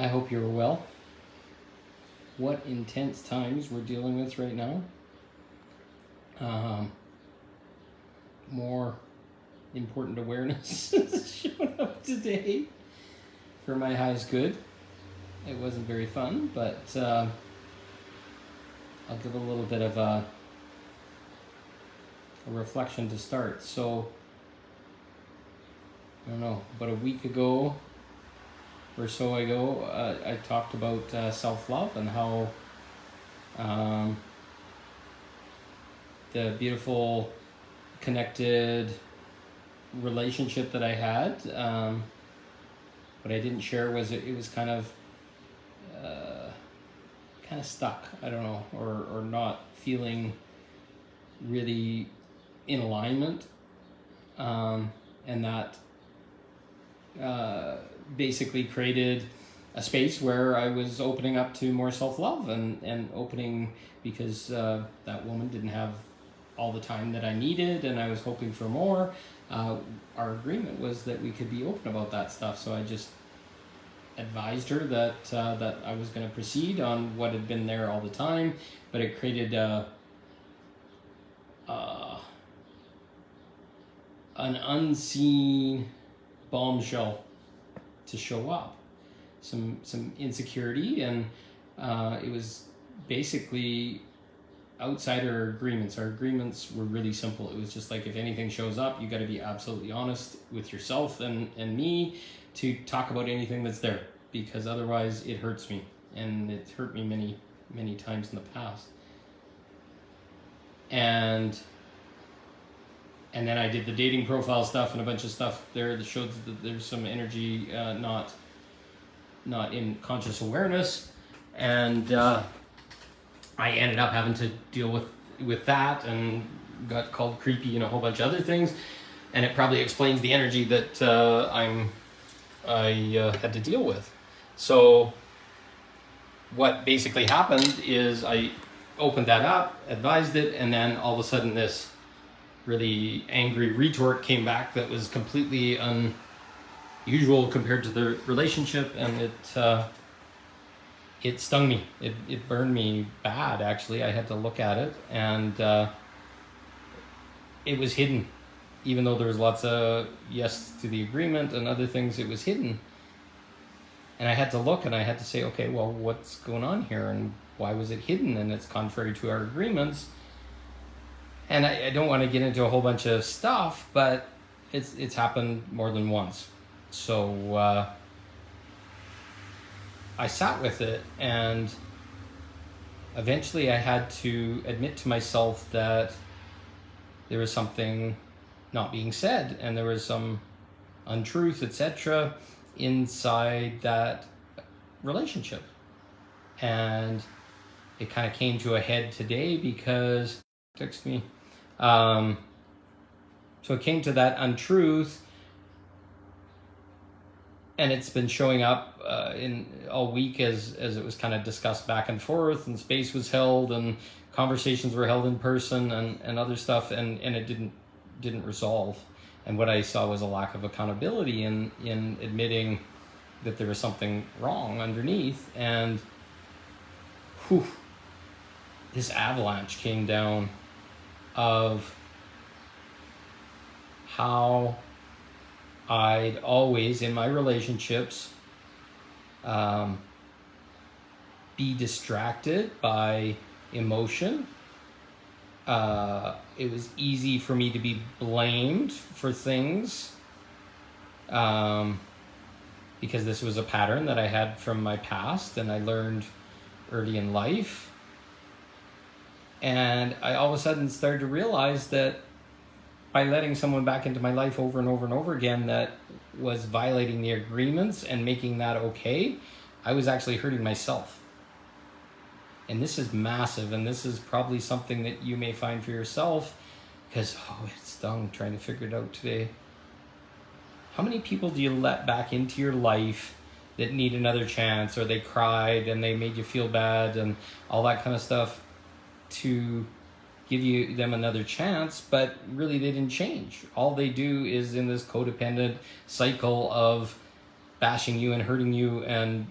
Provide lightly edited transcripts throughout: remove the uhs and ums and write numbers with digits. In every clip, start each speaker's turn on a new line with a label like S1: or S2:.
S1: I hope you're well. What intense times we're dealing with right now. More important awareness showing up today for my highest good. It wasn't very fun, but I'll give a little bit of a reflection to start. So, I don't know, about a week ago or so ago, I talked about self-love and how the beautiful connected relationship that I had. What I didn't share was it was kind of stuck. I don't know, or not feeling really in alignment, and that basically created a space where I was opening up to more self-love and opening because that woman didn't have all the time that I needed, and I was hoping for more. Our agreement was that we could be open about that stuff, so I just advised her that that I was going to proceed on what had been there all the time, but it created an unseen bombshell to show up, some insecurity, and it was basically outside our agreements. Our agreements were really simple. It was just like, if anything shows up, you got to be absolutely honest with yourself and me to talk about anything that's there, because otherwise it hurts me, and it's hurt me many times in the past. And then I did the dating profile stuff and a bunch of stuff there that showed that there's some energy not in conscious awareness, and I ended up having to deal with that and got called creepy and a whole bunch of other things, and it probably explains the energy that I had to deal with. So what basically happened is I opened that up, advised it, and then all of a sudden this really angry retort came back that was completely unusual compared to the relationship, and it stung me. It burned me bad, actually. I had to look at it, and it was hidden. Even though there was lots of yes to the agreement and other things, it was hidden. And I had to look, and I had to say, okay, well, what's going on here, and why was it hidden? And it's contrary to our agreements. And I don't want to get into a whole bunch of stuff, but it's happened more than once. So I sat with it, and eventually I had to admit to myself that there was something not being said, and there was some untruth, etc., inside that relationship. And it kind of came to a head today because text me. So it came to that untruth, and it's been showing up in all week as it was kind of discussed back and forth, and space was held, and conversations were held in person, and other stuff, and it didn't resolve. And what I saw was a lack of accountability in admitting that there was something wrong underneath. And this avalanche came down of how I'd always, in my relationships, be distracted by emotion. It was easy for me to be blamed for things, because this was a pattern that I had from my past, and I learned early in life. And I all of a sudden started to realize that by letting someone back into my life over and over and over again that was violating the agreements and making that okay, I was actually hurting myself. And this is massive, and this is probably something that you may find for yourself, because it stung trying to figure it out today. How many people do you let back into your life that need another chance, or they cried and they made you feel bad and all that kind of stuff to give them another chance, but really they didn't change? All they do is in this codependent cycle of bashing you and hurting you, and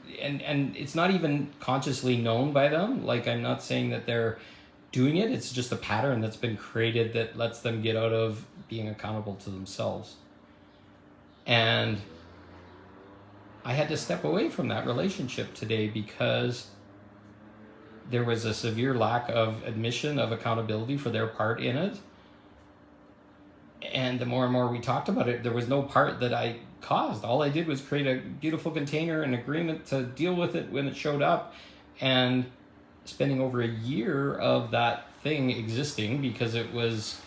S1: it's not even consciously known by them. Like, I'm not saying that they're doing it. It's just a pattern that's been created that lets them get out of being accountable to themselves. And I had to step away from that relationship today because there was a severe lack of admission of accountability for their part in it. And the more and more we talked about it, there was no part that I caused. All I did was create a beautiful container and agreement to deal with it when it showed up. And spending over a year of that thing existing, because it was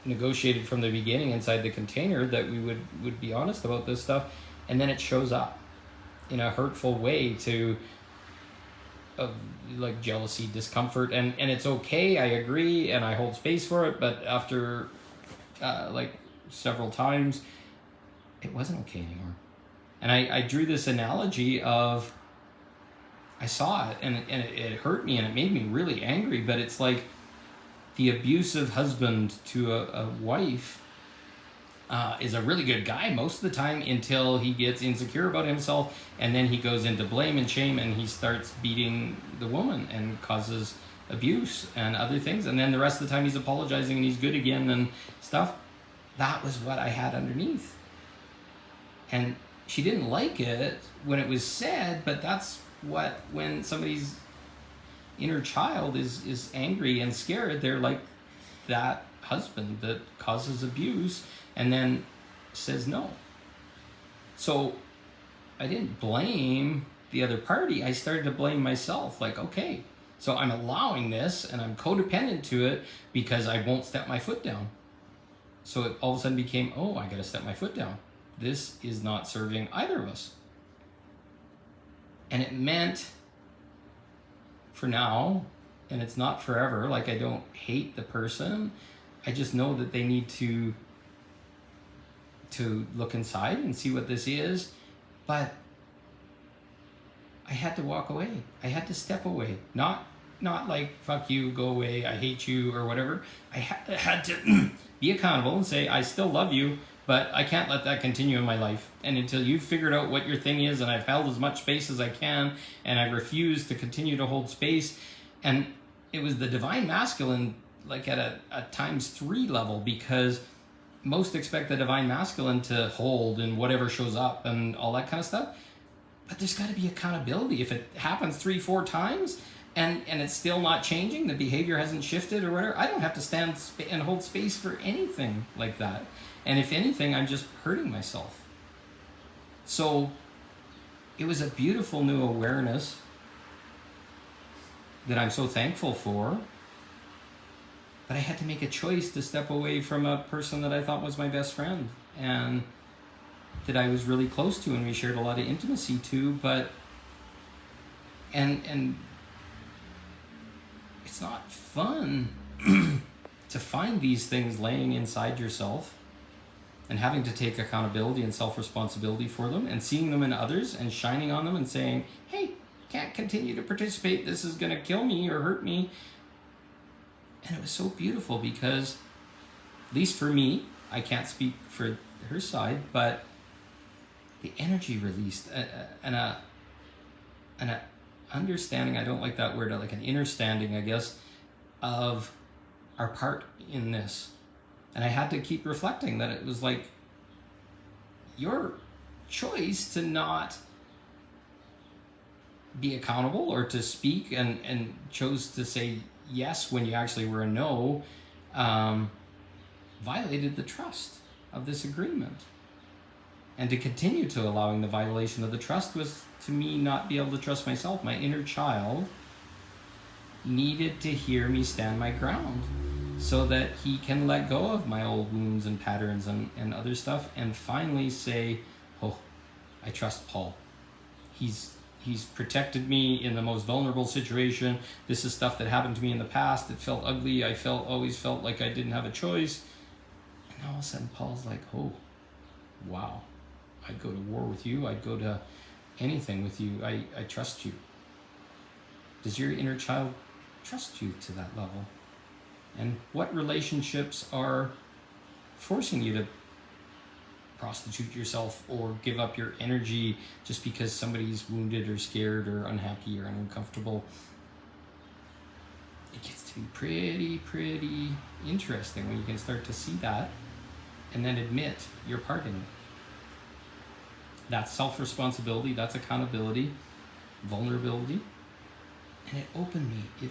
S1: negotiated from the beginning inside the container that we would be honest about this stuff, and then it shows up in a hurtful way to like jealousy, discomfort, and it's okay, I agree, and I hold space for it, but after like several times, it wasn't okay anymore. And I drew this analogy of, I saw it and it hurt me and it made me really angry, but it's like the abusive husband to a wife is a really good guy most of the time until he gets insecure about himself, and then he goes into blame and shame and he starts beating the woman and causes abuse and other things, and then the rest of the time he's apologizing and he's good again and stuff. That was what I had underneath. And she didn't like it when it was said, but that's what, when somebody's inner child is angry and scared, they're like that husband that causes abuse and then says no. So I didn't blame the other party. I started to blame myself. Like, okay, so I'm allowing this and I'm codependent to it because I won't step my foot down. So it all of a sudden became, oh, I got to step my foot down. This is not serving either of us. And it meant, for now, and it's not forever, like I don't hate the person, I just know that they need to look inside and see what this is. But I had to walk away. I had to step away. Not like, fuck you, go away, I hate you, or whatever. I had to be accountable and say, I still love you, but I can't let that continue in my life. And until you've figured out what your thing is, and I've held as much space as I can, and I refuse to continue to hold space. And it was the divine masculine, like at a ×3 level, because most expect the divine masculine to hold and whatever shows up and all that kind of stuff. But there's got to be accountability. If it happens 3-4 times and it's still not changing, the behavior hasn't shifted or whatever, I don't have to stand and hold space for anything like that. And if anything, I'm just hurting myself. So it was a beautiful new awareness that I'm so thankful for. But I had to make a choice to step away from a person that I thought was my best friend and that I was really close to and we shared a lot of intimacy to, but and it's not fun to find these things laying inside yourself and having to take accountability and self-responsibility for them and seeing them in others and shining on them and saying, hey, can't continue to participate, this is going to kill me or hurt me. And it was so beautiful because, at least for me, I can't speak for her side, but the energy released and a understanding, I don't like that word, like an understanding, I guess, of our part in this. And I had to keep reflecting that it was like your choice to not be accountable or to speak and chose to say yes when you actually were a no, violated the trust of this agreement. And to continue to allowing the violation of the trust was, to me, not be able to trust myself. My inner child needed to hear me stand my ground so that he can let go of my old wounds and patterns and other stuff and finally say, oh, I trust Paul. He's protected me in the most vulnerable situation. This is stuff that happened to me in the past. It felt ugly. I always felt like I didn't have a choice. And all of a sudden Paul's like, oh, wow. I'd go to war with you. I'd go to anything with you. I trust you. Does your inner child trust you to that level? And what relationships are forcing you to prostitute yourself or give up your energy just because somebody's wounded or scared or unhappy or uncomfortable. It gets to be pretty interesting when you can start to see that and then admit your part in it. That's self-responsibility, that's accountability, vulnerability. And it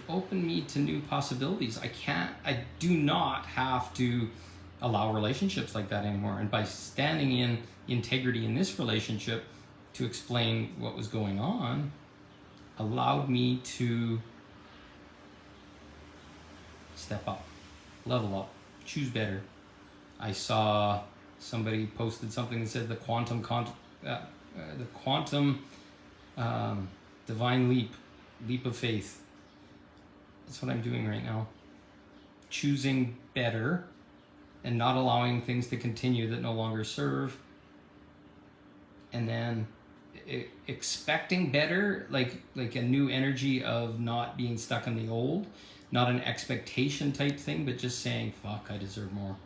S1: opened me to new possibilities. I do not have to allow relationships like that anymore. And by standing in integrity in this relationship to explain what was going on, allowed me to step up, level up, choose better. I saw somebody posted something that said the quantum divine leap of faith. That's what I'm doing right now. Choosing better and not allowing things to continue that no longer serve. And then expecting better, like a new energy of not being stuck in the old, not an expectation type thing, but just saying, fuck, I deserve more.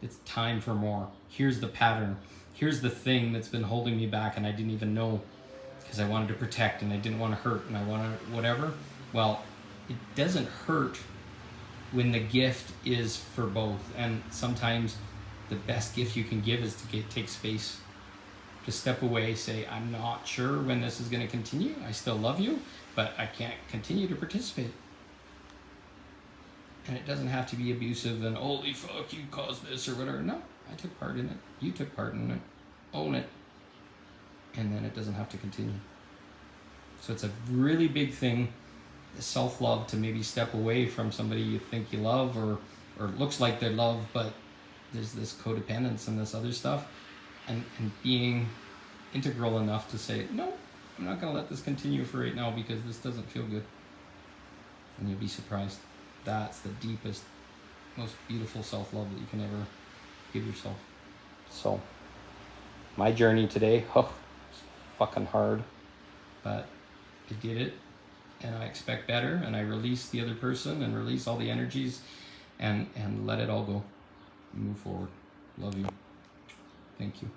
S1: It's time for more. Here's the pattern. Here's the thing that's been holding me back and I didn't even know because I wanted to protect and I didn't want to hurt and I wanted whatever. Well, it doesn't hurt when the gift is for both. And sometimes the best gift you can give is to take space, to step away, say, I'm not sure when this is going to continue. I still love you, but I can't continue to participate. And it doesn't have to be abusive and holy fuck, you caused this or whatever. No, I took part in it. You took part in it. Own it. And then it doesn't have to continue. So it's a really big thing, self-love, to maybe step away from somebody you think you love or it looks like they love, but there's this codependence and this other stuff. And being integral enough to say, no, I'm not going to let this continue for right now because this doesn't feel good. And you'll be surprised. That's the deepest, most beautiful self-love that you can ever give yourself. So, my journey today, it's fucking hard, but I did it, and I expect better, and I release the other person, and release all the energies, and let it all go, and move forward. Love you. Thank you.